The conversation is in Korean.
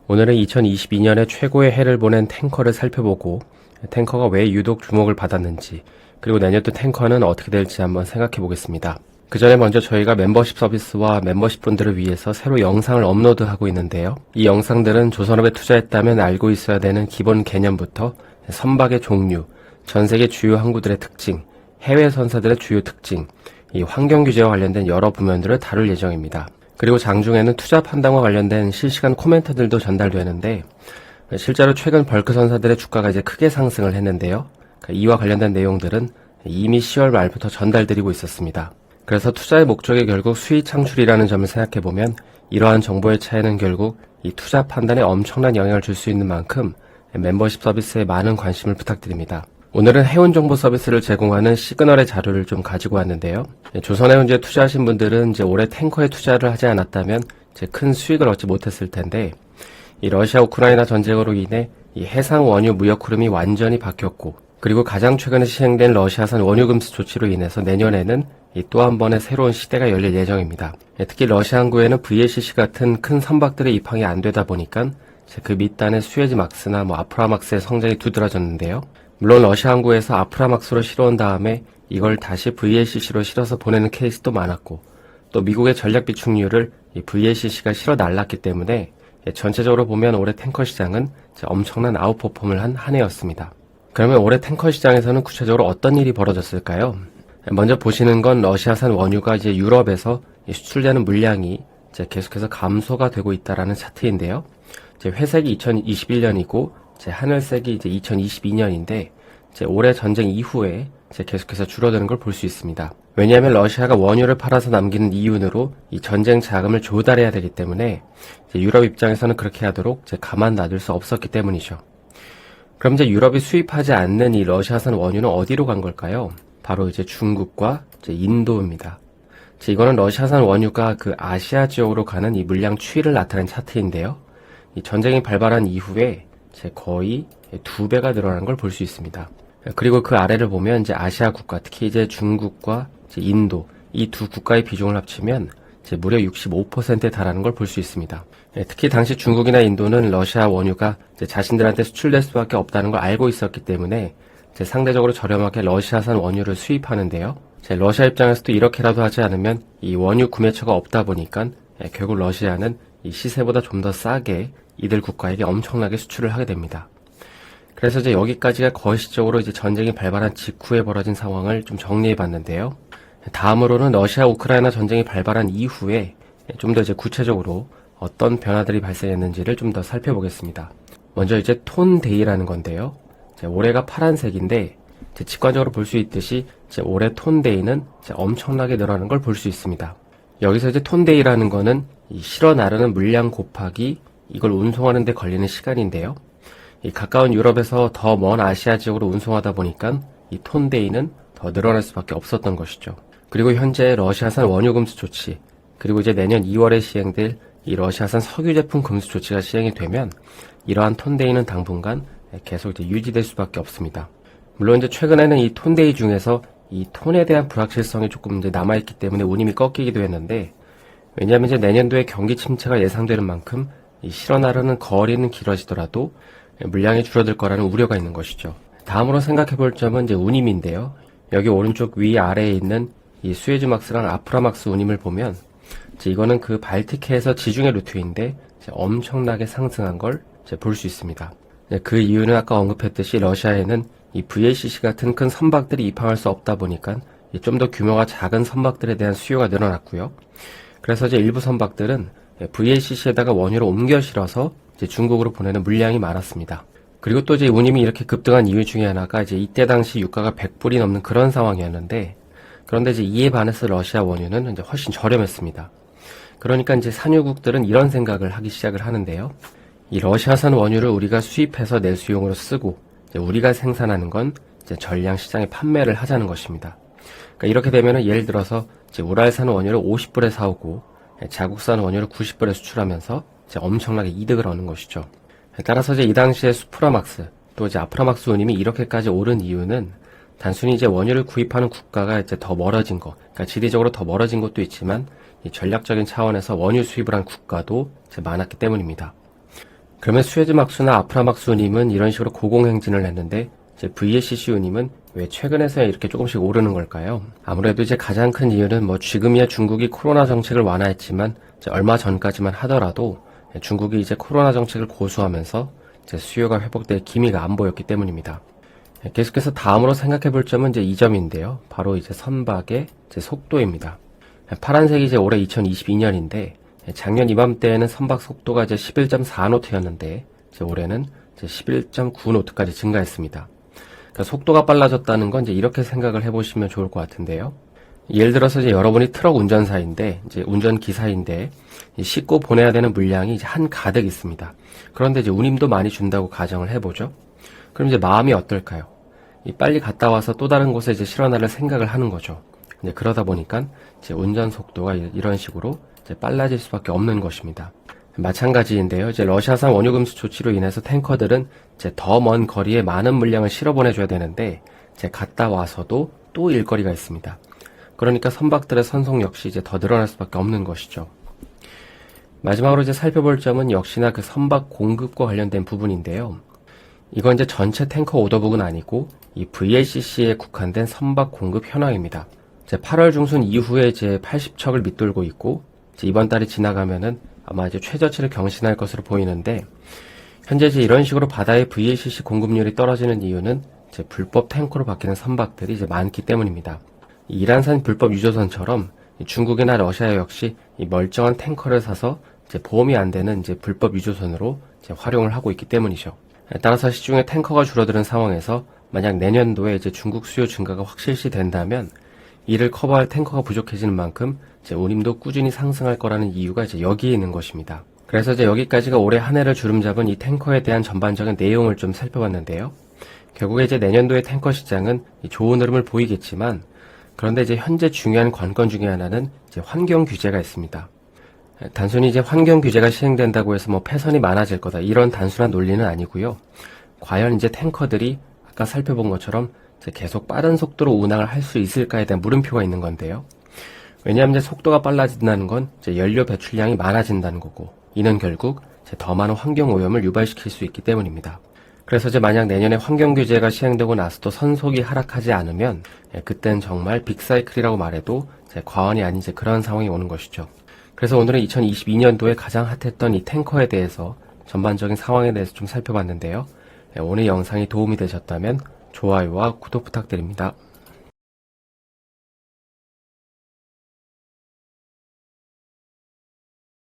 오늘은 2022년에 최고의 해를 보낸 탱커를 살펴보고 탱커가 왜 유독 주목을 받았는지, 그리고 내년도 탱커는 어떻게 될지 한번 생각해 보겠습니다. 그 전에 먼저 저희가 멤버십 서비스와 멤버십 분들을 위해서 새로 영상을 업로드하고 있는데요. 이 영상들은 조선업에 투자했다면 알고 있어야 되는 기본 개념부터 선박의 종류, 전세계 주요 항구들의 특징, 해외 선사들의 주요 특징, 이 환경규제와 관련된 여러 부면들을 다룰 예정입니다. 그리고 장중에는 투자 판단과 관련된 실시간 코멘트들도 전달되는데, 실제로 최근 벌크 선사들의 주가가 이제 크게 상승을 했는데요. 이와 관련된 내용들은 이미 10월 말부터 전달드리고 있었습니다. 그래서 투자의 목적이 결국 수익 창출이라는 점을 생각해보면 이러한 정보의 차이는 결국 이 투자 판단에 엄청난 영향을 줄 수 있는 만큼 멤버십 서비스에 많은 관심을 부탁드립니다. 오늘은 해운 정보 서비스를 제공하는 시그널의 자료를 좀 가지고 왔는데요. 조선해운지에 투자하신 분들은 이제 올해 탱커에 투자를 하지 않았다면 이제 큰 수익을 얻지 못했을 텐데, 이 러시아 우크라이나 전쟁으로 인해 이 해상 원유 무역 흐름이 완전히 바뀌었고, 그리고 가장 최근에 시행된 러시아산 원유 금수 조치로 인해서 내년에는 또 한 번의 새로운 시대가 열릴 예정입니다. 특히 러시아 항구에는 VLCC 같은 큰 선박들의 입항이 안 되다 보니까 그 밑단의 수에즈막스나 아프라막스의 성장이 두드러졌는데요. 물론 러시아 항구에서 아프라막스로 실어온 다음에 이걸 다시 VLCC로 실어서 보내는 케이스도 많았고, 또 미국의 전략 비축률을 이 VLCC가 실어 날랐기 때문에 전체적으로 보면 올해 탱커 시장은 엄청난 아웃퍼폼을 한 해였습니다. 그러면 올해 탱커 시장에서는 구체적으로 어떤 일이 벌어졌을까요? 먼저 보시는 건 러시아산 원유가 이제 유럽에서 수출되는 물량이 이제 계속해서 감소가 되고 있다라는 차트인데요. 이제 회색이 2021년이고 이제 하늘색이 이제 2022년인데, 이제 올해 전쟁 이후에 이제 계속해서 줄어드는 걸 볼 수 있습니다. 왜냐하면 러시아가 원유를 팔아서 남기는 이윤으로 이 전쟁 자금을 조달해야 되기 때문에 이제 유럽 입장에서는 그렇게 하도록 이제 가만 놔둘 수 없었기 때문이죠. 그럼 이제 유럽이 수입하지 않는 이 러시아산 원유는 어디로 간 걸까요? 바로 이제 중국과 이제 인도입니다. 이거는 러시아산 원유가 그 아시아 지역으로 가는 이 물량 추이를 나타낸 차트인데요. 이 전쟁이 발발한 이후에 이제 거의 2배가 늘어난 걸 볼 수 있습니다. 그리고 그 아래를 보면 이제 아시아 국가, 특히 이제 중국과 이제 인도, 이 두 국가의 비중을 합치면 이제 무려 65%에 달하는 걸 볼 수 있습니다. 특히 당시 중국이나 인도는 러시아 원유가 이제 자신들한테 수출될 수밖에 없다는 걸 알고 있었기 때문에 이제 상대적으로 저렴하게 러시아산 원유를 수입하는데요. 러시아 입장에서도 이렇게라도 하지 않으면 이 원유 구매처가 없다 보니까 결국 러시아는 이 시세보다 좀 더 싸게 이들 국가에게 엄청나게 수출을 하게 됩니다. 그래서 이제 여기까지가 거시적으로 이제 전쟁이 발발한 직후에 벌어진 상황을 좀 정리해 봤는데요. 다음으로는 러시아 우크라이나 전쟁이 발발한 이후에 좀 더 이제 구체적으로 어떤 변화들이 발생했는지를 좀 더 살펴보겠습니다. 먼저 이제 톤데이라는 건데요. 올해가 파란색인데, 직관적으로 볼 수 있듯이 올해 톤데이는 엄청나게 늘어나는 걸 볼 수 있습니다. 여기서 이제 톤데이라는 거는 이 실어 나르는 물량 곱하기 이걸 운송하는 데 걸리는 시간인데요. 이 가까운 유럽에서 더 먼 아시아 지역으로 운송하다 보니까 이 톤데이는 더 늘어날 수밖에 없었던 것이죠. 그리고 현재 러시아산 원유 금수 조치, 그리고 이제 내년 2월에 시행될 이 러시아산 석유 제품 금수 조치가 시행이 되면 이러한 톤데이는 당분간 계속 이제 유지될 수밖에 없습니다. 물론 이제 최근에는 이 톤데이 중에서 이 톤에 대한 불확실성이 조금 이제 남아있기 때문에 운임이 꺾이기도 했는데, 왜냐하면 이제 내년도에 경기 침체가 예상되는 만큼 이 실어 나르는 거리는 길어지더라도 물량이 줄어들 거라는 우려가 있는 것이죠. 다음으로 생각해 볼 점은 이제 운임인데요. 여기 오른쪽 위 아래에 있는 이 수에즈막스랑 아프라막스 운임을 보면 이거는 그 발틱해에서 지중해 루트인데 엄청나게 상승한 걸 볼 수 있습니다. 그 이유는 아까 언급했듯이 러시아에는 이 VLCC 같은 큰 선박들이 입항할 수 없다 보니까 좀 더 규모가 작은 선박들에 대한 수요가 늘어났고요. 그래서 이제 일부 선박들은 VLCC에다가 원유를 옮겨 실어서 이제 중국으로 보내는 물량이 많았습니다. 그리고 또 이제 운임이 이렇게 급등한 이유 중에 하나가 이제 이때 당시 유가가 100불이 넘는 그런 상황이었는데, 그런데 이제 이에 반해서 러시아 원유는 이제 훨씬 저렴했습니다. 그러니까 이제 산유국들은 이런 생각을 하기 시작을 하는데요. 이 러시아산 원유를 우리가 수입해서 내수용으로 쓰고 이제 우리가 생산하는 건 이제 전량 시장에 판매를 하자는 것입니다. 그러니까 이렇게 되면은 예를 들어서 이제 우랄산 원유를 50불에 사오고 자국산 원유를 90불에 수출하면서 이제 엄청나게 이득을 얻는 것이죠. 따라서 이제 이 당시에 수프라막스 또 이제 아프라막스 운임이 이렇게까지 오른 이유는 단순히 이제 원유를 구입하는 국가가 이제 더 멀어진 거, 그러니까 지리적으로 더 멀어진 것도 있지만 이 전략적인 차원에서 원유 수입을 한 국가도 이제 많았기 때문입니다. 그러면 수에즈막수나 아프라막수님은 이런 식으로 고공행진을 했는데 이제 VLCCU님은 왜 최근에서야 이렇게 조금씩 오르는 걸까요? 아무래도 이제 가장 큰 이유는 지금이야 중국이 코로나 정책을 완화했지만 이제 얼마 전까지만 하더라도 중국이 이제 코로나 정책을 고수하면서 이제 수요가 회복될 기미가 안 보였기 때문입니다. 계속해서 다음으로 생각해 볼 점은 이제 이 점인데요. 바로 이제 선박의 이제 속도입니다. 파란색이 이제 올해 2022년인데 작년 이맘때에는 선박 속도가 이제 11.4노트였는데 이제 올해는 이제 11.9노트까지 증가했습니다. 그러니까 속도가 빨라졌다는 건 이제 이렇게 생각을 해보시면 좋을 것 같은데요. 예를 들어서 이제 여러분이 트럭 운전사인데 이제 운전기사인데 싣고 보내야 되는 물량이 이제 한 가득 있습니다. 그런데 이제 운임도 많이 준다고 가정을 해보죠. 그럼 이제 마음이 어떨까요? 빨리 갔다 와서 또 다른 곳에 이제 실어나를 생각을 하는 거죠. 이제 그러다 보니까 이제 운전 속도가 이런 식으로 이제 빨라질 수밖에 없는 것입니다. 마찬가지인데요. 이제 러시아산 원유금수 조치로 인해서 탱커들은 이제 더 먼 거리에 많은 물량을 실어 보내줘야 되는데 이제 갔다 와서도 또 일거리가 있습니다. 그러니까 선박들의 선속 역시 이제 더 늘어날 수밖에 없는 것이죠. 마지막으로 이제 살펴볼 점은 역시나 그 선박 공급과 관련된 부분인데요. 이건 이제 전체 탱커 오더북은 아니고 이 VLCC에 국한된 선박 공급 현황입니다. 이제 8월 중순 이후에 이제 80척을 밑돌고 있고 이제 이번 달이 지나가면은 아마 이제 최저치를 경신할 것으로 보이는데 현재 이제 이런 식으로 바다의 VLCC 공급률이 떨어지는 이유는 이제 불법 탱커로 바뀌는 선박들이 이제 많기 때문입니다. 이 이란산 불법 유조선처럼 중국이나 러시아 역시 이 멀쩡한 탱커를 사서 이제 보험이 안 되는 이제 불법 유조선으로 이제 활용을 하고 있기 때문이죠. 따라서 시중에 탱커가 줄어드는 상황에서 만약 내년도에 이제 중국 수요 증가가 확실시 된다면 이를 커버할 탱커가 부족해지는 만큼 이제 운임도 꾸준히 상승할 거라는 이유가 이제 여기에 있는 것입니다. 그래서 이제 여기까지가 올해 한 해를 주름잡은 이 탱커에 대한 전반적인 내용을 좀 살펴봤는데요. 결국에 이제 내년도의 탱커 시장은 좋은 흐름을 보이겠지만 그런데 이제 현재 중요한 관건 중에 하나는 이제 환경 규제가 있습니다. 단순히 이제 환경 규제가 시행된다고 해서 폐선이 많아질 거다 이런 단순한 논리는 아니고요. 과연 이제 탱커들이 아까 살펴본 것처럼 이제 계속 빠른 속도로 운항을 할 수 있을까에 대한 물음표가 있는 건데요. 왜냐하면 이제 속도가 빨라진다는 건 이제 연료 배출량이 많아진다는 거고 이는 결국 이제 더 많은 환경 오염을 유발시킬 수 있기 때문입니다. 그래서 이제 만약 내년에 환경 규제가 시행되고 나서도 선속이 하락하지 않으면 그땐 정말 빅사이클이라고 말해도 이제 과언이 아닌 이제 그런 상황이 오는 것이죠. 그래서 오늘은 2022년도에 가장 핫했던 이 탱커에 대해서 전반적인 상황에 대해서 좀 살펴봤는데요. 오늘 영상이 도움이 되셨다면 좋아요와 구독 부탁드립니다.